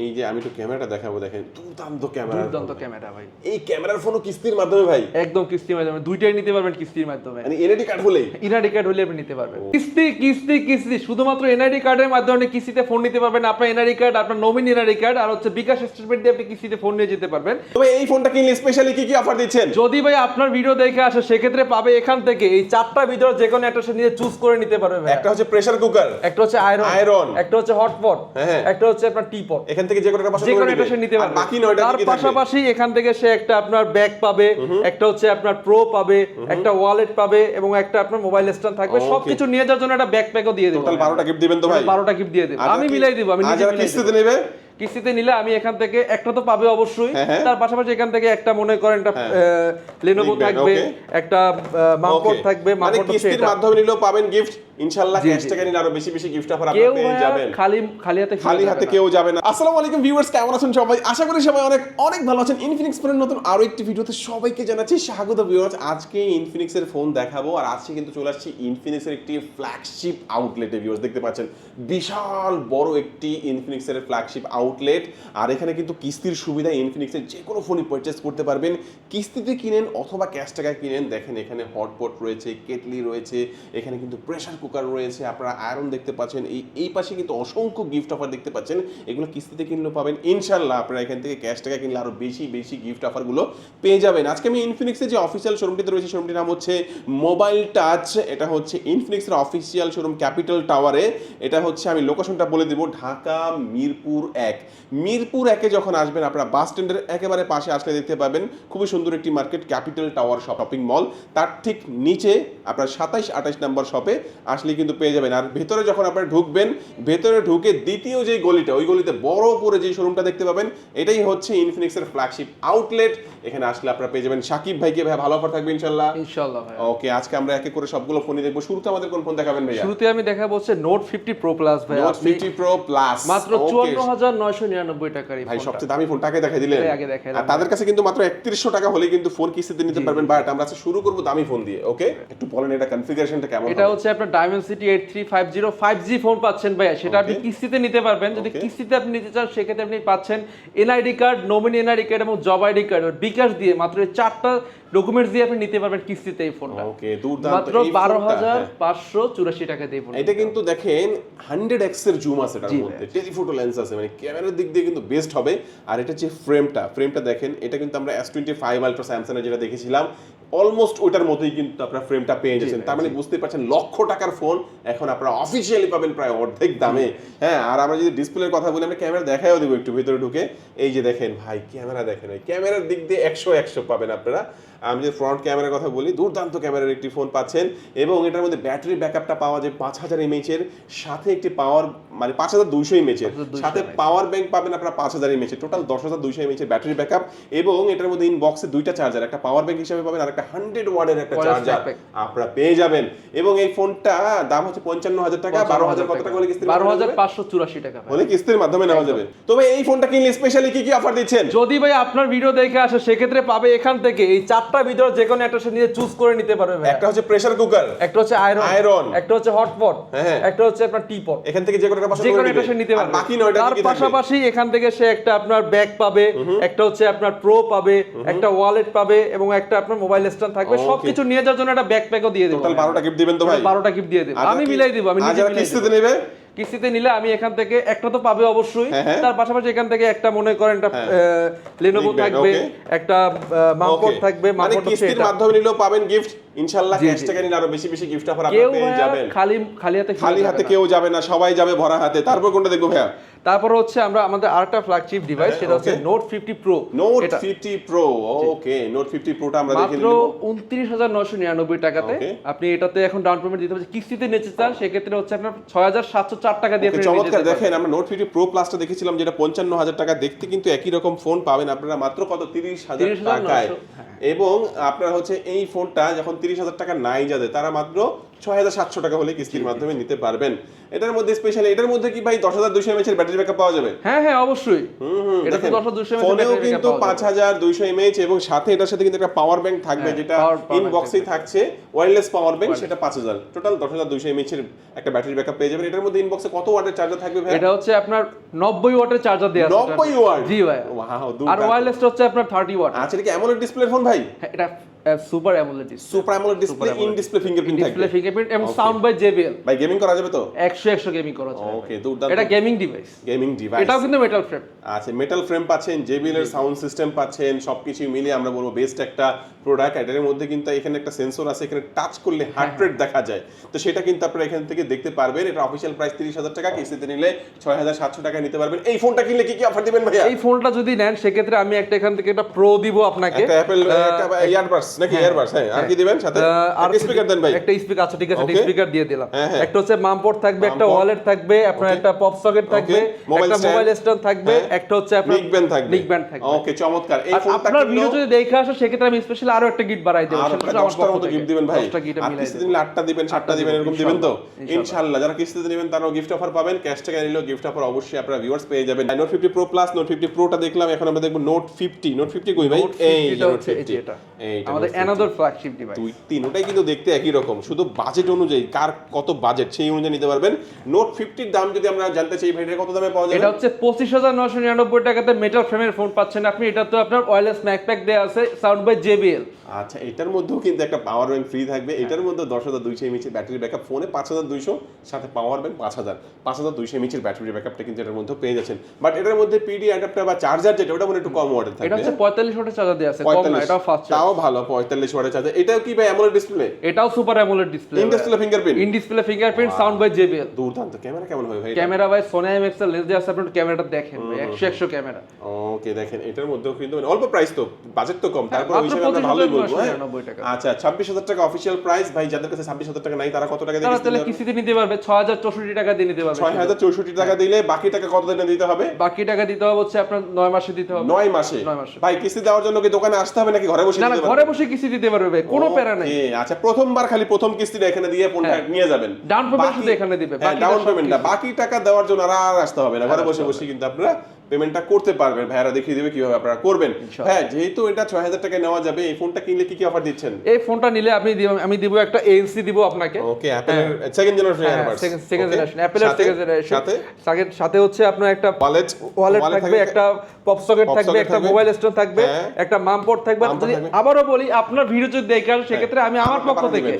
এই যে আমি একটু ক্যামেরাটা দেখাবো, দেখেন দুর্দান্ত ক্যামেরা ভাই। এই ক্যামেরার ফোনও কিস্তির মাধ্যমে ভাই, একদম কিস্তির মাধ্যমে, দুইটাই নিতে পারবেন কিস্তির মাধ্যমে। মানে এনআইডি কার্ড হলেই, এনআইডি কার্ড হলে আপনি নিতে পারবেন। কিস্তি শুধুমাত্র এনআইডি কার্ডের মাধ্যমে কিস্তিতে ফোন নিতে পারবেন। আপনার এনআইডি কার্ড, আপনার নমিনি এনআইডি কার্ড আর হচ্ছে বিকাশ স্টেটমেন্ট দিয়ে আপনি কিস্তিতে ফোন নিয়ে যেতে পারবেন। তবে এই ফোনটা কিনলে স্পেশালি কি কি অফার দিচ্ছেন? যদি ভাই আপনার ভিডিও দেখে আসে সেক্ষেত্রে পাবে এখান থেকে এই চারটা ভিতরে যে কোনো একটা নিয়ে চুজ করে নিতে পারবে ভাই। একটা হচ্ছে প্রেসার কুকার, একটা হচ্ছে আয়রন, একটা হচ্ছে হটপট, একটা হচ্ছে আপনার টিপট। এখান থেকে যে কোনো একটা নিতে পারবে। বাকি 9টা তার পাশাপাশি এখান থেকে সে একটা আপনার ব্যাগ পাবে, একটা হচ্ছে আপনার প্রো পাবে, একটা ওয়ালেট পাবে এবং একটা আপনার মোবাইল স্ট্যান্ড থাকবে। সবকিছু নিয়ে যাওয়ার জন্য একটা ব্যাকপ্যাকও দিয়ে দেব। টোটাল 12টা গিফট দিবেন তো ভাই? 12টা গিফট দিয়ে দেব, আমি মিলাই দেব। আমি নিজে কিস্তিতে নেবে, কিস্তিতে নিলে আমি এখান থেকে একটা তো পাবে অবশ্যই, তার পাশাপাশি এখান থেকে একটা মনে করেন একটা Lenovo থাকবে, একটা মাউন্ট থাকবে। মানে কিস্তির মাধ্যমে নিলেও পাবেন গিফট ইনশাআল্লাহ। ক্যাশ টাকা নিলে আরো বেশি বেশি গিফট অফার আপনারা পেয়ে যাবেন। খালি হাতে কেউ যাবে না। আসসালামু আলাইকুম ভিউয়ার্স, কেমন আছেন সবাই? আশা করি সবাই অনেক অনেক ভালো আছেন। ইনফিনিক্স ফোনের নতুন আরো একটি ভিডিওতে সবাইকে জানাচ্ছি স্বাগত ভিউয়ার্স। আজকে ইনফিনিক্স এর ফোন দেখাবো আর আজকে কিন্তু চলে আসছি ইনফিনিক্স এর একটি ফ্ল্যাগশিপ আউটলেটে। ভিউয়ার্স দেখতে পাচ্ছেন বিশাল বড় একটি ইনফিনিক্স এর ফ্ল্যাগশিপ আউটলেট। আর এখানে কিন্তু কিস্তির সুবিধা, ইনফিনিক্স এর যে কোনো ফোনই পারচেজ করতে পারবেন, কিস্তিতে কিনেন অথবা ক্যাশ টাকায় কিনেন। দেখেন এখানে হটপট রয়েছে, কেটলি রয়েছে, এখানে কিন্তু প্রেসার কুকার রয়েছে, আপনারা আয়রন দেখতে পাচ্ছেন। এই পাশে কিন্তু অসংখ্য গিফট অফার দেখতে পাচ্ছেন। এগুলো কিস্তিতে কিনলেও পাবেন ইনশাআল্লাহ। আপনারা এখান থেকে ক্যাশ টাকা কিনলে আরো বেশি বেশি গিফট অফারগুলো পেয়ে যাবেন। আজকে আমি ইনফিনিক্সের যে অফিসিয়াল শোরুমটিতে রয়েছে, শোরুমটির নাম হচ্ছে মোবাইল টাচ। এটা হচ্ছে ইনফিনিক্সের অফিসিয়াল শোরুম ক্যাপিটাল টাওয়ারে। এটা হচ্ছে, আমি লোকেশনটা বলে দিব, ঢাকা মিরপুর 1। মিরপুর 1-এ যখন আসবেন আপনারা বাস স্ট্যান্ডের একেবারে পাশে আসলে দেখতে পাবেন খুবই সুন্দর একটি market, capital tower shopping mall. তার ঠিক নিচে আপনার 27-28 নম্বর শপে আসলে কিন্তু পেয়ে যাবেন। আর ভেতরে যখন আপনারা ঢুকবেন, ভেতরে ঢুকে দ্বিতীয় যে গলিটা, ওই গলিতে বড় করে যে শোরুমটা দেখতে পাবেন, এটাই হচ্ছে ইনফিনিক্সের ফ্ল্যাগশিপ আউটলেট। এখানে আসলে আপনারা পেয়ে যাবেন সাকিব ভাইকে। ভাই ভালো অফার থাকবে ইনশাআল্লাহ? ইনশাআল্লাহ ভাই। ওকে, আজকে আমরা একে করে সবগুলো ফোনই দেখব। শুরুতে আমাদের কোন ফোন দেখাবেন ভাইয়া? শুরুতে আমি দেখাবো হচ্ছে নোট 50 প্রো প্লাস ভাই। নোট 50 প্রো প্লাস মাত্র 54999 টাকার। ভাই সবচেয়ে দামি ফোনটাকে দেখাই দিলেন। আর তাদের কাছে কিন্তু মাত্র 3100 টাকা হলে কিন্তু ফোন কিস্তিতে নিতে পারবেন। বাট আমরা আজকে শুরু করব দামি ফোন দিয়ে। ওকে, একটু বলেন এটা কনফিগারেশনটা কেমন হবে? এটা হচ্ছে আপনার Dimensity 8350 5G ফোন পাচ্ছেন ভাই। সেটা আপনি কিস্তিতে নিতে পারবেন। যদি কিস্তিতে আপনি নিতে চান সেক্ষেত্রে আপনি পাচ্ছেন NID card, nominee NID card এবং জব আইডি কার্ড। বিকাশ দিয়ে মাত্র 4টা ডকুমেন্টস দিয়ে আপনি নিতে পারবেন কিস্তিতে এই ফোনটা। ওকে, দুর্দান্ত। মাত্র 12584 টাকা দিয়ে ফোন। এটা কিন্তু দেখেন 100x এর জুম আছে এটার মধ্যে, টেলিফোটো লেন্স আছে, মানে ক্যামেরার দিক দিয়ে কিন্তু বেস্ট হবে। আর এটা যে ফ্রেমটা দেখেন, এটা কিন্তু আমরা S25 আলট্রা স্যামসাং এর যেটা দেখেছিলাম অলমোস্ট ওইটার মতোই কিন্তু আপনারা ফ্রেমটা পেয়ে যাচ্ছেন। তার মানে বুঝতে পারছেন লক্ষ টাকার ফোন এখন আপনারা অফিশিয়ালি পাবেন প্রায় অর্ধেক দামে। হ্যাঁ, আর আমরা যদি ডিসপ্লের কথা বলি, আমরা ক্যামেরা দেখাইও দেবো একটু ভিতরে ঢুকে। এই যে দেখেন ভাই, ক্যামেরা দেখেন, ক্যামেরার দিক দিয়ে 100 পাবেন আপনারা। আমি যে ফ্রন্ট ক্যামেরার কথা বলি, দুর্দান্ত ক্যামেরার একটি ফোন পাচ্ছেন এবং এটার মধ্যে ব্যাটারি ব্যাকআপটা পাওয়া যায় 5000 mAh এর, সাথে একটি পাওয়ার মানে 5200 mAh এর, সাথে পাওয়ার ব্যাংক পাবেন আপনারা 5000 mAh এর, টোটাল 10200 mAh এর ব্যাটারি ব্যাকআপ। এবং এটার মধ্যে ইনবক্সে দুইটা চার্জার, একটা পাওয়ার ব্যাংক হিসেবে পাবেন আর একটা 100 ওয়াটের একটা চার্জার আপনারা পেয়ে যাবেন। এবং এই ফোনটা দাম হচ্ছে 55000 টাকা। 12000 কত টাকা হলে কিস্তির? 12584 টাকা হলে কিস্তির মাধ্যমে নেওয়া যাবে। তবে এই ফোনটা কিনলে স্পেশালি কি কি অফার দিচ্ছেন? যদি ভাই আপনার ভিডিও দেখে আসে সেক্ষেত্রে পাবে এখান থেকে এই চারটা ভিতরে যে কোনো একটা নিয়ে চুজ করে নিতে পারবে ভাই। একটা হচ্ছে প্রেসার কুকার, একটা হচ্ছে আয়রন, একটা হচ্ছে হটপট, একটা হচ্ছে আপনার টিপট। এখান থেকে যে কোনো একটা নিতে পারবে। বাকি 9টা তার পাশাপাশি এখান থেকে সে একটা আপনার ব্যাগ পাবে, একটা হচ্ছে আপনার প্রো পাবে, একটা ওয়ালেট পাবে এবং একটা আপনার মোবাইল স্ট্যান্ড থাকবে। সবকিছু নিয়ে যাওয়ার জন্য একটা ব্যাকপ্যাকও দিয়ে দেব। টোটাল 12টা গিফট দিবেন তো ভাই? 12টা গিফট দিয়ে দেব, আমি মিলাই দেব। আমি নিজে কিস্তিতে নেবে, কিস্তিতে নিলে আমি এখান থেকে একটা তো পাবে অবশ্যই, তার পাশাপাশি এখান থেকে একটা মনে করেন একটা Lenovo থাকবে, একটা মাউন্ট থাকবে। মানে কিস্তির মাধ্যমে নিলেও পাবেন গিফট ইনশাআল্লাহ। ক্যাশ টাকা নিলে আরো বেশি বেশি গিফট অফার আপনারা পেয়ে যাবেন। খালি হাতে কেউ যাবে না, সবাই যাবে ভরা হাতে। তারপর কোনটা দেখবো ভাইয়া? তারপর হচ্ছে আমরা আমাদের আরেকটা ফ্ল্যাগশিপ ডিভাইস, সেটা হচ্ছে নোট 50 প্রো। নোট 50 প্রো, ওকে, নোট 50 প্রোটা আমরা দেখে নিব মাত্র 29999 টাকাতে। আপনি এটাতে এখন ডাউন পেমেন্ট দিতে পারছেন। কিস্তিতে নিতে চান সেক্ষেত্রে হচ্ছে আপনার 6704 টাকা দিয়ে আপনি নিতে পারবেন। দেখেন আমরা নোট 50 প্রো প্লাসটা দেখেছিলাম যেটা 55000 টাকা, দেখতে কিন্তু একই রকম ফোন পাবেন আপনারা মাত্র কত 30000 টাকায়। এবং আপনার হচ্ছে এই ফোনটা যখন 30000 টাকা নাই যাবে, তারা মাত্র 6,700 টাকা হলে কিস্তির মাধ্যমে নিতে পারবেন। এটার মধ্যে স্পেশালি এটার মধ্যে কি ভাই 10,200 mAh এর ব্যাটারি ব্যাকআপ পাওয়া যাবে? হ্যাঁ অবশ্যই। এটা তো 10,200 mAh ফোনেও কিন্তু 5,200 mAh এবং সাথে এটার সাথে কিন্তু একটা পাওয়ার ব্যাংক থাকবে, যেটা ইনবক্সেই থাকছে, ওয়্যারলেস পাওয়ার ব্যাংক, সেটা 5,000। টোটাল 10,200 mAh এর একটা ব্যাটারি ব্যাকআপ পেয়ে যাবেন। এটার মধ্যে ইনবক্সে কত ওয়াটের চার্জার থাকবে ভাই? এটা হচ্ছে আপনার 90 ওয়াটের চার্জার দেয়া আছে। 90 ওয়াট? জি ভাই। ওয়াও। আর ওয়্যারলেসটা হচ্ছে আপনার 30 ওয়াট। আচ্ছা, এটা কি অ্যামোলেড ডিসপ্লের ফোন ভাই? হ্যাঁ, এটা super AMOLED display. Super AMOLED display, in display fingerprint থাকবে। ডিসপ্লে ফিঙ্গারপ্রিন্ট এবং সাউন্ড বাই JBL। ভাই গেমিং করা যাবে তো? 100 গেমিং করা যাবে। ওকে, দুর্দান্ত। এটা গেমিং ডিভাইস। Gaming device. এটাও কিন্তু মেটাল ফ্রেম। আচ্ছা, মেটাল ফ্রেম পাচ্ছেন, JBL এর সাউন্ড সিস্টেম পাচ্ছেন, সবকিছু মিলিয়ে আমরা বলবো বেস্ট একটা প্রোডাক্ট। এটার মধ্যে কিন্তু এখানে একটা সেন্সর আছে, এখানে টাচ করলে হার্ট রেট দেখা যায়, তো সেটা কিন্তু আপনারা এখান থেকে দেখতে পারবেন। এটা অফিশিয়াল প্রাইস 30,000 টাকা, কিস্তিতে নিলে 6,700 টাকা নিতে পারবেন। এই ফোনটা কিনলে কি কি অফার দিবেন ভাইয়া? এই ফোনটা যদি নেন সেক্ষেত্রে আমি একটা এখান থেকে একটা প্রো দিব আপনাকে, একটা অ্যাপল একটা ইয়ারবাডস নাকি ইয়ারবাডস, হ্যাঁ, আর কি দিবেন সাথে? আর স্পিকার দেন ভাই। একটা স্পিকার আছে, ঠিক আছে, স্পিকার দিয়ে দিলাম। হ্যাঁ। একটা হচ্ছে মামপোর্ট থাকবে, একটা ওয়ালেট থাকবে, আপনার একটা পপ সকেট থাকবে, একটা মোবাইল স্ট্যান্ড থাকবে, একটা হচ্ছে আপনার নিক ব্যান্ড থাকবে। ওকে, চমৎকার। এই ফোনটা আপনার ভিডিও যদি দেখে আসে সেক্ষেত্রে আমি স্পেশালি আরো একটা গিফট বাড়াই দেব। সেটা আমার পক্ষ থেকে গিফট দিবেন ভাই। 10টা গিফট মিলাই কিস্তিতে নিলে 8টা দিবেন, 7টা দিবেন, এরকম দিবেন তো ইনশাআল্লাহ। যারা কিস্তিতে নেবেন তারাও গিফট অফার পাবেন, ক্যাশ টাকা নিলেও গিফট অফার অবশ্যই আপনারা ভিউয়ার্স পেয়ে যাবেন। নোট 50 প্রো প্লাস, নোট 50 প্রোটা দেখলাম, এখন আমরা দেখব নোট 50। নোট 50 কই ভাই? এই নোট 50, এটা আমাদের অ্যানাদার ফ্ল্যাগশিপ ডিভাইস। দুই তিন ওটাই কিন্তু দেখতে একই রকম, শুধু বাজেট অনুযায়ী কার কত বাজেট সেই অনুযায়ী নিতে পারবেন। নোট 50 এর দাম যদি আমরা জানতে চাই ভাই, এটা কত দামে পাওয়া যাবে? এটা হচ্ছে 25,999 টাকাতে মেটাল ফ্রেমের ফোন পাচ্ছেন আপনি। এটা তো আপনার ওয়্যারলেস ম্যাকপ্যাক দেয়া আছে, সাউন্ড বাই JBL। আচ্ছা, এটার মধ্যেও কিন্তু একটা পাওয়ার ব্যাংক ফ্রি থাকবে। এটার মধ্যে 10,200 mAh ব্যাটারি ব্যাকআপ, ফোনে 5,200, সাথে পাওয়ার ব্যাংক 5,200 mAh ব্যাটারি ব্যাকআপটা কিন্তু এটার মধ্যে পেয়ে যাচ্ছেন। বাট এটার মধ্যে PD অ্যাডাপ্টার বা চার্জার যেটা, ওটা মনে একটু কম ওয়াটের থাকবে। এটা হচ্ছে 45 ওয়াটের চার্জার দেয়া আছে, কম না, এটাও ফাস্ট চার্জ। তাও ভালো, 45 ওয়াটের চার্জার। এটাও কি ভাই অ্যামোলেড ডিসপ্লে? এটাও super AMOLED display, in display fingerprint, in display fingerprint, sound by JBL। দুর্দান্ত। ক্যামেরা কেমন হবে ভাই? ক্যামেরা ভাই Sony IMX এর লেন্স দেয়া আছে, আপনি ক্যামেরাটা দেখেন ভাই, 100 ক্যামেরা। ওকে, দেখেন এটার মধ্যেও কিন্তু অল্প প্রাইস, তো বাজেট তো কম, তারপর ওই হিসেবে আমরা ভালোই বলবো। আচ্ছা, 26,000 টাকা অফিশিয়াল প্রাইস। ভাই যাদের কাছে 26,000 টাকা নাই তারা কত টাকা দিয়ে কিস্তিতে নিতে পারবে? 6,064 টাকা দিয়ে নিতে পারবে। 6,064 টাকা দিলে বাকি টাকা কত দিনে দিতে হবে? বাকি টাকা দিতে হবে হচ্ছে আপনার 9 মাসে দিতে হবে। 9 মাসে? ভাই কিস্তি দেওয়ার জন্য কি দোকানে আসতে হবে নাকি ঘরে বসে দিতে পারবে? না, ঘরে বসে কিস্তি দিতে পারবে ভাই, কোনো প্যারা নাই। আচ্ছা, প্রথমবার খালি প্রথম কিস্তিটা এখানে দিয়ে ফোনটা নিয়ে যাবেন, ডাউন পেমেন্ট শুধু এখানে দিবে, ডাউন পেমেন্টটা, বাকি টাকা দেওয়ার জন্য আর আসতে হবে না, ঘরে বসে বসে কিন্তু আপনারা পেমেন্টটা করতে পারবেন। ভাইরা দেখিয়ে দিবে কিভাবে আপনারা করবেন। হ্যাঁ, যেহেতু এটা 6,000 টাকায় নেওয়া যাবে, এই ফোনটা কিনলে কি কি অফার দিচ্ছেন? এই ফোনটা নিলে আমি দিব একটা ANC দিব আপনাকে। ওকে, অ্যাপলের second generation earbuds, second generation অ্যাপলের সেকেন্ড জেনারেশন, সাথে হচ্ছে আপনার একটা ওয়ালেট থাকবে, একটা পপ সকেট থাকবে, একটা মোবাইল স্ট্যান্ড থাকবে, একটা মাম পোর্ট থাকবে। যদি আবারও বলি, আপনার ভিডিও যদি দেখেন সেক্ষেত্রে আমি আমার পক্ষ থেকে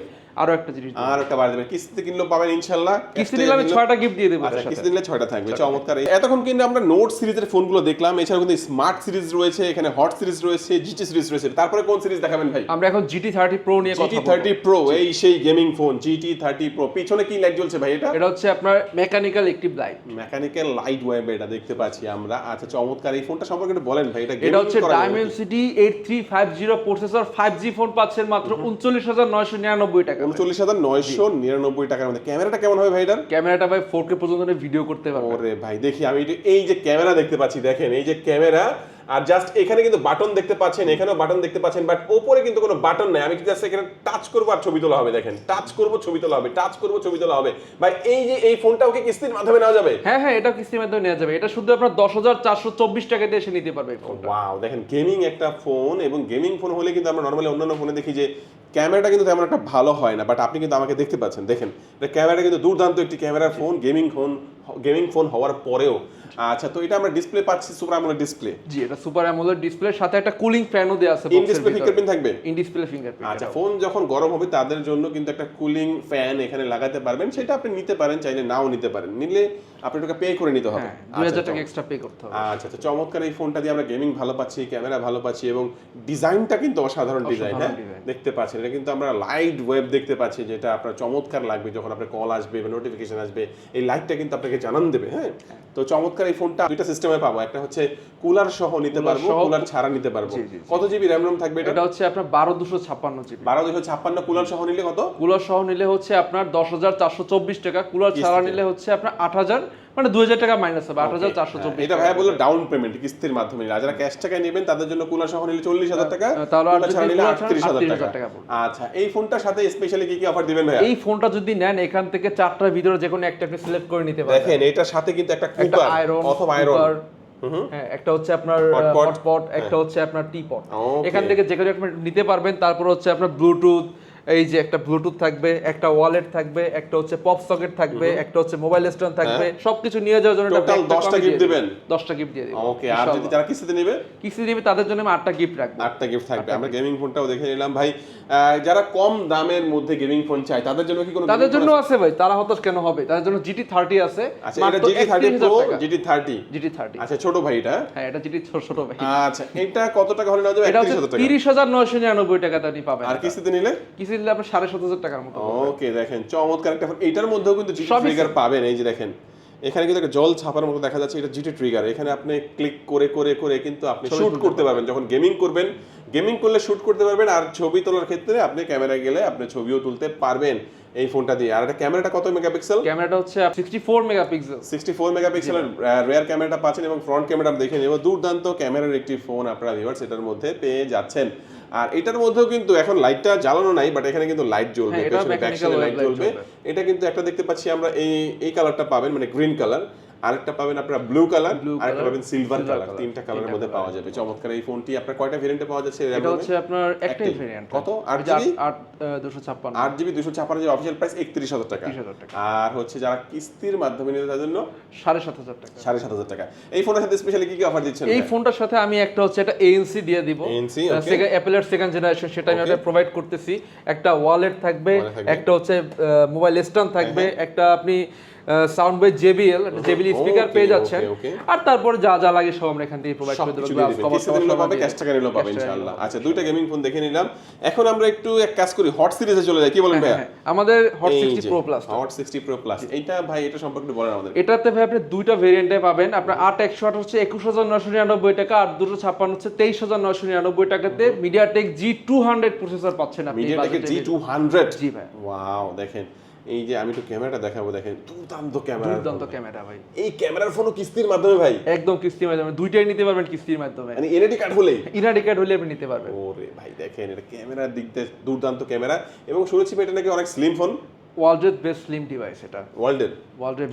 আরো একটা জিনিস আর একটা বার দেবেন, কিস্তিতে কিনলেও পাবেন ইনশাআল্লাহ। কিস্তি নিলে আমি 6টা গিফট দিয়ে দেব। আচ্ছা, কিস্তি নিলে 6টা থাকবে, চমৎকার। এতক্ষণ কিন্তু আমরা নোট সিরিজের ফোনগুলো দেখলাম, এছাড়াও কিন্তু স্মার্ট সিরিজ রয়েছে, এখানে হট সিরিজ রয়েছে, GT সিরিজ রয়েছে। তারপরে কোন সিরিজ দেখাবেন ভাই? আমরা এখন GT30 Pro নিয়ে কথা বলবো। GT30 Pro, এই সেই গেমিং ফোন GT30 Pro। পিছনে কি লাইট জ্বলছে ভাই? এটা হচ্ছে আপনার mechanical active light, mechanical light wave, এটা দেখতে পাচ্ছি আমরা। আচ্ছা, চমৎকার। এই ফোনটা সম্পর্কে একটু বলেন ভাই। এটা হচ্ছে Dimensity 8350 প্রসেসর 5G ফোন পাচ্ছেন মাত্র 39,999 টাকা। 39,999 টাকার মধ্যে। ক্যামেরাটা কেমন হবে ভাই? এটার ক্যামেরাটা ভাই 4K পর্যন্ত ভিডিও করতে পারবে। ওরে ভাই, দেখি আমি এই যে ক্যামেরা দেখতে পাচ্ছি, দেখেন এই যে ক্যামেরা, আর জাস্ট এখানে কিন্তু বাটন দেখতে পাচ্ছেন, এখানেও বাটন দেখতে পাচ্ছেন, বাট উপরে কিন্তু কোনো বাটন নাই। আমি জাস্ট এখানে টাচ করব আর ছবি তোলা হবে। দেখেন, টাচ করব ছবি তোলা হবে, টাচ করব ছবি তোলা হবে। ভাই এই যে এই ফোনটাও কি কিস্তির মাধ্যমে নেওয়া যাবে? হ্যাঁ, এটা কিস্তির মাধ্যমে নেওয়া যাবে। এটা শুধু আপনার 10,424 টাকা দিয়ে এসে নিতে পারবে এই ফোনটা। ওয়াও, দেখেন গেমিং একটা ফোন, এবং গেমিং ফোন হলে কিন্তু আমরা নরমালি অন্যান্য ফোনে দেখি যে ক্যামেরাটা কিন্তু তেমন একটা ভালো হয় না, বাট আপনি কিন্তু আমাকে দেখতে পাচ্ছেন, দেখেন এটা ক্যামেরাটা কিন্তু দুর্দান্ত একটি ক্যামেরার ফোন, গেমিং ফোন হওয়ার পরেও। আচ্ছা, তো এটা আমরা ডিসপ্লে পাচ্ছি সুপার অ্যামোলেড ডিসপ্লে। জি, এটা সুপার অ্যামোলেড ডিসপ্লের সাথে একটা কুলিং ফ্যানও দেয়া আছে। ইন ডিসপ্লে ফিঙ্গারপ্রিন্ট থাকবে? In display fingerprint. আচ্ছা, ফোন যখন গরম হবে তাদের জন্য কিন্তু একটা কুলিং ফ্যান এখানে লাগাতে পারবেন, সেটা আপনি নিতে পারেন, চাইলে নাও নিতে পারেন। নিলে আপনি টাকা পে করে নিতে হবে, 2000 টাকা এক্সট্রা পে করতে হবে। আচ্ছা, তো চমৎকার। এই ফোনটা দিয়ে আমরা গেমিং ভালো পাচ্ছি, ক্যামেরা ভালো পাচ্ছি, এবং ডিজাইনটা কিন্তু অসাধারণ ডিজাইন। হ্যাঁ, দেখতে পাচ্ছেন এটা কিন্তু আমরা লাইট ওয়েভ দেখতে পাচ্ছি, যেটা আপনার চমৎকার লাগবে যখন আপনার কল আসবে বা নোটিফিকেশন আসবে, এই লাইটটা কিন্তু আপনাকে জানান দেবে। হ্যাঁ, তো চমৎকার। এই ফোনটা দুইটা সিস্টেমে পাবো, একটা হচ্ছে কুলার সহ নিতে পারবো, কুলার ছাড়া নিতে পারবো। কত জিবি RAM ROM থাকবে এটা? এটা হচ্ছে আপনার 12,256 জিবি। 12,256। কুলার সহ নিলে কত? কুলার সহ নিলে হচ্ছে আপনার 10,424 টাকা, কুলার ছাড়া নিলে হচ্ছে আপনার মানে 2000 টাকা মাইনাস হবে 8424। এটা ভাইয়া বললো ডাউন পেমেন্ট কিস্তির মাধ্যমে নিলে, আর যারা ক্যাশ টাকায় নেবেন তাদের জন্য কুলার সহ নিলে 40000 টাকা, তাহলে আর কুলার ছাড়া নিলে যদি 38000 টাকা। আচ্ছা, এই ফোনটার সাথে স্পেশালি কি কি অফার দিবেন ভাইয়া? এই ফোনটা যদি নেন এখান থেকে 4টার ভিতরে যে কোনো একটা আপনি সিলেক্ট করে নিতে পারবেন। দেখেন এটার সাথে কিন্তু একটা কুকার অথবা আয়রন, হ্যাঁ একটা হচ্ছে আপনার হটপট, একটা হচ্ছে আপনার টিপট, এখান থেকে যে কোনো একটা নিতে পারবেন। তারপর হচ্ছে আপনার ব্লুটুথ, এই যে একটা ব্লুটুথ থাকবে, একটা ওয়ালেট থাকবে, একটা হচ্ছে পপ সকেট থাকবে, একটা হচ্ছে মোবাইল স্ট্যান্ড থাকবে, সবকিছু নিয়ে যাওয়ার জন্য টোটাল 10টা গিফট দিবেন। 10টা গিফট দিয়ে দিবেন। ওকে, আর যদি যারা কিস্তিতে নেবে তাদের জন্য আমি 8টা গিফট রাখবো। 8টা গিফট থাকবে। আমরা গেমিং ফোনটাও দেখে নিলাম ভাই। যারা কম দামের মধ্যে গেমিং ফোন চায় তাদের জন্য কি কোনো? তাদের জন্য আছে ভাই, তারা হতাশ কেন হবে, তাদের জন্য GT30 আছে। আচ্ছা, এটা GT30 Pro, GT30। আচ্ছা, ছোট ভাই এটা? হ্যাঁ, এটা GT ছোট ভাই। আচ্ছা, এটা কত টাকা হলে নেওয়া যাবে? 31000 টাকা। 30999 টাকাতে আপনি পাবেন। আর কিস্তিতে নিলে? কিস্তিতে নিলে আপনি 7500 টাকার মতো। ওকে, দেখেন চমৎকার একটা ফোন। এটার মধ্যেও কিন্তু GT ট্রিগার পাবেন। এই যে দেখেন এখানে কিন্তু একটা জল ছাপার মতো দেখা যাচ্ছে, এটা GT ট্রিগার। এখানে আপনি ক্লিক করে করে করে কিন্তু আপনি শুট করতে পারবেন। যখন গেমিং করবেন, গেমিং করলে শুট করতে পারবেন, আর ছবি তোলার ক্ষেত্রে আপনি ক্যামেরায় গেলে আপনি ছবিও তুলতে পারবেন এই ফোনটা দিয়ে। আর এটা ক্যামেরাটা কত মেগাপিক্সেল? ক্যামেরাটা হচ্ছে 64 মেগাপিক্সেল। 64 মেগাপিক্সেলের রিয়ার ক্যামেরাটা পাচ্ছেন, এবং ফ্রন্ট ক্যামেরা দেখে নেব। দুর্দান্ত ক্যামেরার একটি ফোন আপনারা ভিউয়ার্স এটার মধ্যে পেয়ে যাচ্ছেন। আর এটার মধ্যেও কিন্তু এখন লাইটটা জ্বালানো নাই, বাট এখানে কিন্তু লাইট জ্বলবে, পেছনে ব্যাকসাইডে লাইট জ্বলবে। এটা কিন্তু একটা দেখতে পাচ্ছি আমরা এই কালারটা পাবেন, মানে গ্রিন কালার। আরেকটা পাবেন আপনারা ব্লু কালার, আরেকটা পাবেন সিলভার কালার। তিনটা কালারের মধ্যে পাওয়া যাবে। চমৎকার এই ফোনটি। আপনার কয়টা ভেরিয়েন্টে পাওয়া যাচ্ছে? এটা হচ্ছে আপনার একটাই ভেরিয়েন্ট। কত? 8GB 256 8GB 256 এর অফিশিয়াল প্রাইস 31000 টাকা। আর হচ্ছে যারা কিস্তির মাধ্যমে নিতে তাদের জন্য 7500 টাকা। 7500 টাকা। এই ফোনের সাথে স্পেশালি কি কি অফার দিচ্ছেন? এই ফোনটার সাথে আমি একটা হচ্ছে এটা ANC দিয়ে দিব। অ্যাপলের সেকেন্ড জেনারেশন, সেটা আমি এটা প্রোভাইড করতেছি। একটা ওয়ালেট থাকবে, একটা হচ্ছে মোবাইল স্ট্যান্ড থাকবে, একটা আপনি সাউন্ড বাই JBL স্পিকার পেয়ে যাচ্ছেন। আর তারপর যা যা লাগে সব আমরা এখান থেকে প্রোভাইড করে দেব। গ্লাস কভার সব পাবে, ক্যাশ টাকা নিলেও পাবে ইনশাআল্লাহ। আচ্ছা, দুইটা গেমিং ফোন দেখে নিলাম। এখন আমরা একটু এক কাজ করি, হট সিরিজে চলে যাই। কি বলেন ভাই? আমাদের hot 60 Pro Plus, hot 60 Pro Plus এইটা ভাই, এটা সম্পর্কে বলেন আমাদের। এটাতে ভাই আপনি দুইটা ভেরিয়েন্টে পাবেন। আপনার 8128 হচ্ছে 21999 টাকা, আর 256 হচ্ছে 23999 টাকাতে MediaTek G200 প্রসেসর পাচ্ছেন আপনি। MediaTek G200? জি ভাই। ওয়াও, দেখেন এই যে আমি একটু ক্যামেরাটা দেখাবো। দেখেন দুর্দান্ত ক্যামেরা ভাই। এই ক্যামেরার ফোনও কিস্তির মাধ্যমে ভাই? একদম কিস্তির মাধ্যমে, দুইটাই নিতে পারবেন কিস্তির মাধ্যমে। মানে এনআইডি কার্ড হলে? এনআইডি কার্ড হলে আপনি নিতে পারবেন। ওরে ভাই, দেখেন এটা ক্যামেরার দিক দিয়ে দুর্দান্ত ক্যামেরা, এবং শুনেছি এটা নাকি অনেক স্লিম ফোন। ওয়ার্ল্ডের বেস্ট স্লিম ডিভাইস এটা। ওয়ার্ল্ডের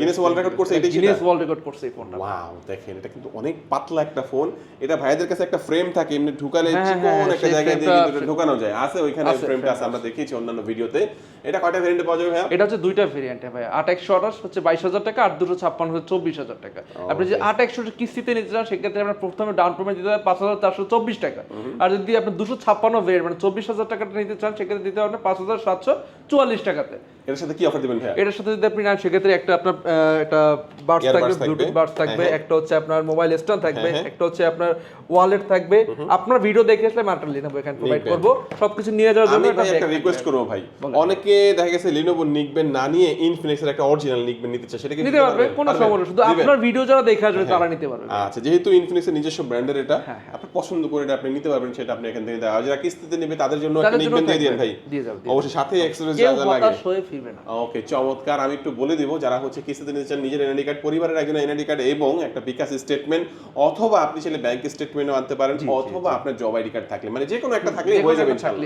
গিনেস ওয়ার্ল্ড রেকর্ড করছে এটাই। গিনেস ওয়ার্ল্ড রেকর্ড করছে এই ফোনটা। ওয়াও, দেখেন এটা কিন্তু অনেক পাতলা একটা ফোন। এটা ভাইদের কাছে একটা ফ্রেম থাকে, এমনি ঢুকালে চিকন একটা জায়গায় দিয়ে কিন্তু ঢোকানো যায়। আছে ওইখানে ফ্রেমটা আছে, আমরা দেখেছি অন্যান্য ভিডিওতে। এটা কয়টা ভেরিয়েন্টে পাওয়া যাবে ভাই? এটা হচ্ছে দুইটা ভেরিয়েন্টে ভাই। 8128 হচ্ছে 22000 টাকা, আর 256 হচ্ছে 24000 টাকা। আপনি যে 8128 কিস্তিতে নিতে চান সেক্ষেত্রে আপনার প্রথমে ডাউন পেমেন্ট দিতে হবে 5424 টাকা। আর যদি আপনি 256 ভেরিয়েন্ট মানে 24000 টাকাটা নিতে চান সেক্ষেত্রে দিতে হবে 5744 টাকাতে। এর সাথে কি অফার দিবেন ভাই? এটার সাথে যদি আপনি নেন সেক্ষেত্রে একটা আপনার একটা বাডস থাকবে, ব্লুটুথ বাডস থাকবে, একটা হচ্ছে আপনার মোবাইল স্ট্যান্ড থাকবে, একটা হচ্ছে আপনার ওয়ালেট থাকবে। আপনার ভিডিও দেখে আসলে মাত্র Lenovo এখানে প্রোভাইড করব। সবকিছু নিয়ে যাওয়ার জন্য আমি একটা রিকোয়েস্ট করব ভাই। অনেকে দেখা গেছে Lenovo নিকবেন না নিয়ে Infinix এর একটা অরিজিনাল নিকবেন নিতে চায়, সেটা কি নিতে পারবে? কোনো সমস্যা নেই, শুধু আপনার ভিডিও যারা দেখে আসবে তারা নিতে পারবে। আচ্ছা, যেহেতু Infinix এর নিজস্ব ব্র্যান্ডের এটা, আপনি পছন্দ করে এটা আপনি নিতে পারবেন, সেটা আপনি এখান থেকে দেওয়া। যারা কিস্তিতে নেবে তাদের জন্য একটা নিকবেন দিয়ে দেন ভাই। দিয়ে যাও, অবশ্যই সাথে অ্যাক্সেসরিজ যা যা লাগে। হতাশ হয়ে ফিরবে না। ওকে, চমৎকার। আমি একটু বলে দিব, যারা হচ্ছে কিস্তিতে নিতে চান নিজের এনআইডি কার্ড, পরিবারের একজন এনআইডি কার্ড এবং একটা বিকাশ স্টেটমেন্ট, অথবা আপনি চাইলে ব্যাংক স্টেটমেন্টও আনতে পারেন, অথবা আপনার জব আইডি কার্ড থাকলে, মানে যে কোনো একটা থাকলে হয়ে যাবে ইনশাআল্লাহ।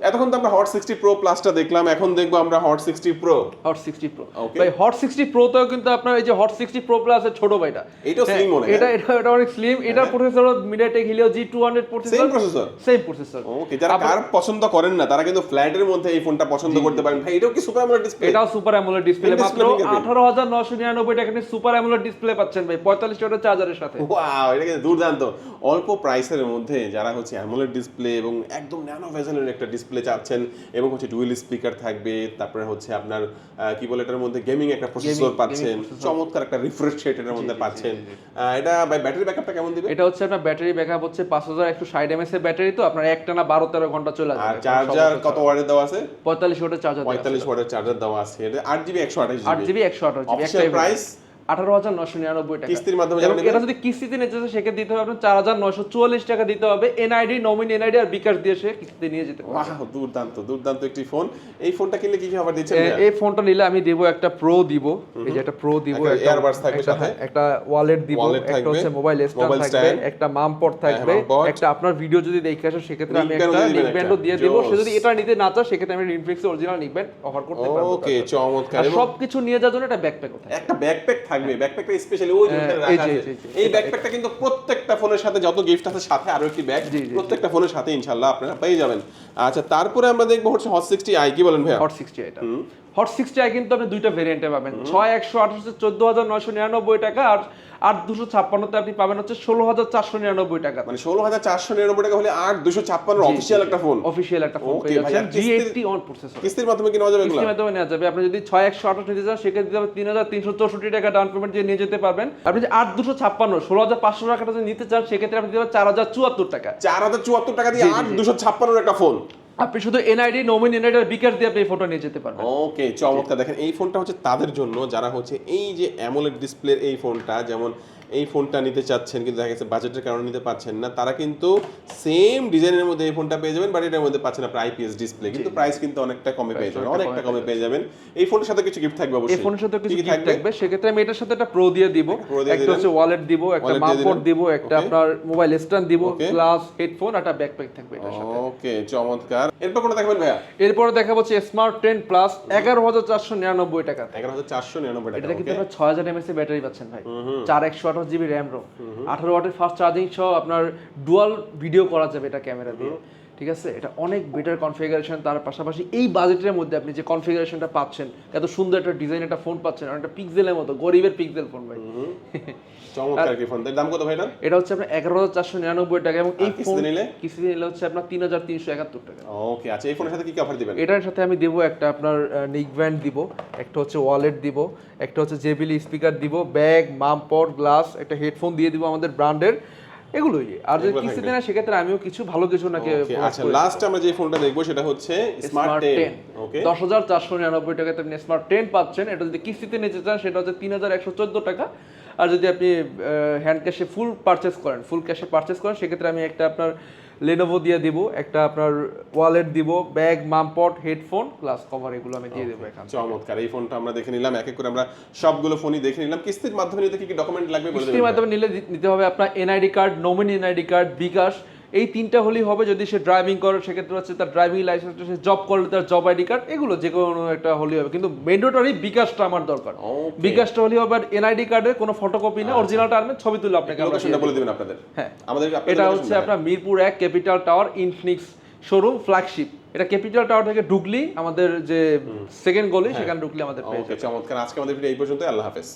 এতক্ষণ তো আমরা হট 60 Pro Plus-টা দেখলাম, এখন দেখবো আমরা হট 60 Pro। হট 60 Pro ভাই, হট 60 Pro তেও কিন্তু আপনার এই যে হট 60 Pro Plus এর ছোট ভাইটা, এটা স্লিম মনে হয়। এটা অনেক স্লিম। এটার processor MediaTek Helio G200 processor, same processor. Okay, যারা কার পছন্দ করেন না তারা কিন্তু ফ্ল্যাটের মধ্যে এই ফোনটা পছন্দ করতে পারেন ভাই। এটাও কি সুপার অ্যামোলেড ডিসপ্লে? এটাও সুপার অ্যামোলেড ডিসপ্লে, মাত্র 18999 টাকা নিয়ে সুপার অ্যামোলেড ডিসপ্লে পাচ্ছেন ভাই 45 ওয়াটের চার্জারের সাথে। ওয়াও, এটা কিন্তু দুর্দান্ত। অল্প প্রাইসের মধ্যে যারা হচ্ছে অ্যামোলেড ডিসপ্লে এবং একদম ন্যানো ভেজেলের একটা ডিসপ্লে চাচ্ছেন, এবং হচ্ছে ডুয়েল স্পিকার থাকবে, তারপরে হচ্ছে আপনার কি বলে এটার মধ্যে গেমিং একটা প্রসেসর পাচ্ছেন, চমৎকার একটা রিফ্রেশ রেটের মধ্যে পাচ্ছেন। এটা ভাই ব্যাটারি ব্যাকআপটা কেমন দিবে? এটা হচ্ছে আপনার ব্যাটারি ব্যাকআপ হচ্ছে 5160 mAh এর ব্যাটারি, তো আপনার একটানা 12-13 ঘন্টা চলে যাবে। আর চার্জার কত ওয়াটের দেওয়া আছে? 45 ওয়াটের চার্জার। 45 ওয়াটের চার্জার দেওয়া আছে। এটা 8GB 128GB। 8GB 128GB। একটা প্রাইস 18,999 টাকা। কিস্তির মাধ্যমে এবং এটা যদি কিস্তিতে নিতে চান সেক্ষেত্রে দিতে হবে আপনার 4,944 টাকা দিতে হবে, এনআইডি, নমিনি এনআইডি আর বিকাশ দিয়ে সে কিস্তিতে নিয়ে যেতে পারবে। বাহ, দুর্দান্ত একটি ফোন। এই ফোনটা কিনলে কি কি অফার দিচ্ছেন? এই ফোনটা নিলে আমি দেব একটা প্রো দিব, এই যে একটা প্রো দিব, একটা ইয়ারবাডস থাকবে সাথে, একটা ওয়ালেট দিব, একটা হচ্ছে মোবাইল স্ট্যান্ড থাকবে, একটা মাম পড থাকবে, একটা আপনার ভিডিও যদি দেখে আসে সেক্ষেত্রে আমি একটা নিকব্যান্ডও দিয়ে দেব। সে যদি এটা নিতে না চায় সেক্ষেত্রে আমি ইনফিনিক্স অরিজিনাল নিকব্যান্ড অফার করতে পারবো। ওকে, চমৎকার। আর সবকিছু নিয়ে যাওয়ার জন্য একটা ব্যাকপ্যাক থাকে, একটা ব্যাকপ্যাক থাকবে। ব্যাকপ্যাকটা স্পেশালি ওই যে রাখা আছে। এই ব্যাকপ্যাকটা কিন্তু প্রত্যেকটা ফোনের সাথে যত গিফট আছে সাথে আরো একটি ব্যাগ প্রত্যেকটা ফোনের সাথে ইনশাআল্লাহ আপনারা পেয়ে যাবেন। আচ্ছা, তারপরে আমরা দেখবো হচ্ছে হট 60i। কি বলেন ভাইয়া? হট 60 এটা হট 60i কিন্তু আপনি দুইটা ভেরিয়েন্টে পাবেন, 6128 14,999 টাকা, আর 8256 তে আপনি পাবেন হচ্ছে 16,499 টাকা। মানে 16,499 টাকা হলে 8256 অফিশিয়াল একটা ফোন, অফিশিয়াল একটা ফোন পেয়ে যাচ্ছেন G80 অন প্রসেসর। কিস্তির মাধ্যমে কি নেওয়া যাবে? কিস্তির মাধ্যমে নেওয়া যাবে। আপনি যদি 6128 নিতে চান সেক্ষেত্রে দিতে হবে 3,364 টাকা ডাউন পেমেন্ট দিয়ে নিয়ে যেতে পারবেন। আপনি যদি 8256 16,500 টাকাটা যদি নিতে চান সেক্ষেত্রে আপনি দিতে হবে 4,074 টাকা। 4,074 টাকা দিয়ে 8256 একটা ফোন আপনি শুধু এনআইডি, নমিনি এনআইডি আর বিকাশ দিয়ে আপনি এই ফোনটা নিয়ে যেতে পারবেন। ওকে, চমৎকার। দেখেন এই ফোনটা হচ্ছে তাদের জন্য যারা হচ্ছে এই যে অ্যামোলেড ডিসপ্লের এই ফোনটা, যেমন এই ফোনটা নিতে চাচ্ছেন কিন্তু দেখা গেছে বাজেটের কারণে নিতে পারছেন না, তারা কিন্তু সেম ডিজাইনের মধ্যে এই ফোনটা পেয়ে যাবেন, বাট এটার মধ্যে পাচ্ছেন আপনার আইপিএস ডিসপ্লে, কিন্তু প্রাইস কিন্তু অনেকটা কমে পেয়ে যাবেন, অনেকটা কমে পেয়ে যাবেন। এই ফোনের সাথে কিছু গিফট থাকবে অবশ্যই। এই ফোনের সাথে কিছু গিফট থাকবে, সেক্ষেত্রে আমি এটার সাথে একটা প্রো দিয়ে দিব, একটা হচ্ছে ওয়ালেট দিব, একটা মাউন্ট দিব, একটা আপনার মোবাইল স্ট্যান্ড দিব, প্লাস হেডফোন আর একটা ব্যাকপ্যাক থাকবে এটার সাথে। ওকে, চমৎকার। এরপর কোনটা দেখাবেন ভাইয়া? এরপর দেখাবো হচ্ছে স্মার্ট 10 প্লাস 11,499 টাকা। 11,499 টাকা। এটা কিন্তু আপনার 6000 mAh এর ব্যাটারি পাচ্ছেন ভাই, 4128 জিবি র‍্যাম রোম, 18 ওয়াটের ফাস্ট চার্জিং সহ আপনার ডুয়াল ভিডিও করা যাবে এটা ক্যামেরা দিয়ে। ঠিক আছে, এটা অনেক বেটার কনফিগারেশন। তার পাশাপাশি এই বাজেটের মধ্যে আপনি যে কনফিগারেশনটা পাচ্ছেন, এত সুন্দর একটা ডিজাইন একটা ফোন পাচ্ছেন, আর একটা পিক্সেলের মতো গরিবের পিক্সেল ফোন ভাই। চমৎকার কি ফোন। দাম কত ভাই এটা? এটা হচ্ছে আপনার 11,499 টাকা, এবং এই ফোন কিস্তিতে নিলে হচ্ছে আপনার 3,371 টাকা। ওকে, আচ্ছা, এই ফোনের সাথে কি কি অফার দিবেন? এটার সাথে আমি দেব একটা আপনার নিকব্যান্ড দিব, একটা হচ্ছে ওয়ালেট দিব, একটা হচ্ছে জেবিএল স্পিকার দিব, ব্যাগ, মাম পড, গ্লাস, একটা হেডফোন দিয়ে দিব আমাদের ব্র্যান্ডের, এগুলোই। আর যদি কিস্তিতে না সেক্ষেত্রে আমিও কিছু ভালো কিছু নাকি। আচ্ছা, লাস্ট আমরা যে ফোনটা দেখবো সেটা হচ্ছে স্মার্ট 10। ওকে, 10,499 টাকাতে আপনি স্মার্ট 10 পাচ্ছেন। এটা যদি কিস্তিতে নিতে চান সেটা হচ্ছে 3,114 টাকা, আর যদি আপনি হ্যান্ড ক্যাশে ফুল ক্যাশে পারচেজ করেন সেক্ষেত্রে আমি একটা আপনার লেনোভো দিয়ে দিব, একটা আপনার ওয়ালেট দিব, ব্যাগ, মামপট, হেডফোন, গ্লাস কভার, এগুলো আমি দিয়ে দেবো এখানে। চমৎকার। এই ফোনটা আমরা দেখে নিলাম, এক এক করে আমরা সবগুলো ফোনই দেখে নিলাম। কিস্তির মাধ্যমে নিতে কি কি ডকুমেন্ট লাগবে বলে দেবেন? কিস্তির মাধ্যমে নিলে নিতে হবে আপনার NID card, nominee NID card, bKash, এই তিনটা হলেই হবে। যদি সে ড্রাইভিং করে সেক্ষেত্রে হচ্ছে তার ড্রাইভিং লাইসেন্স, সে জব করলে তার জব আইডি কার্ড, এগুলো যে কোনো একটা হলেই হবে, কিন্তু ম্যান্ডেটরি বিকাশটা আমার দরকার। বিকাশটা হলেই হবে, আর এনআইডি কার্ডের কোনো ফটোকপি না, অরিজিনালটা আনবেন, ছবি তুলে আপনাকে আমরা লোকেশনটা বলে দিবেন আপনাদের। হ্যাঁ, আমাদের এটা হচ্ছে আপনার Mirpur 1 capital tower Infinix showroom flagship. এটা ক্যাপিটাল টাওয়ার থেকে ঢুকলি আমাদের যে সেকেন্ড গলি, সেখানে ঢুকলি আমাদের পেয়ে যাবেন। ওকে, চমৎকার। আজকে আমাদের ভিডিও এই পর্যন্ত। আল্লাহ হাফেজ।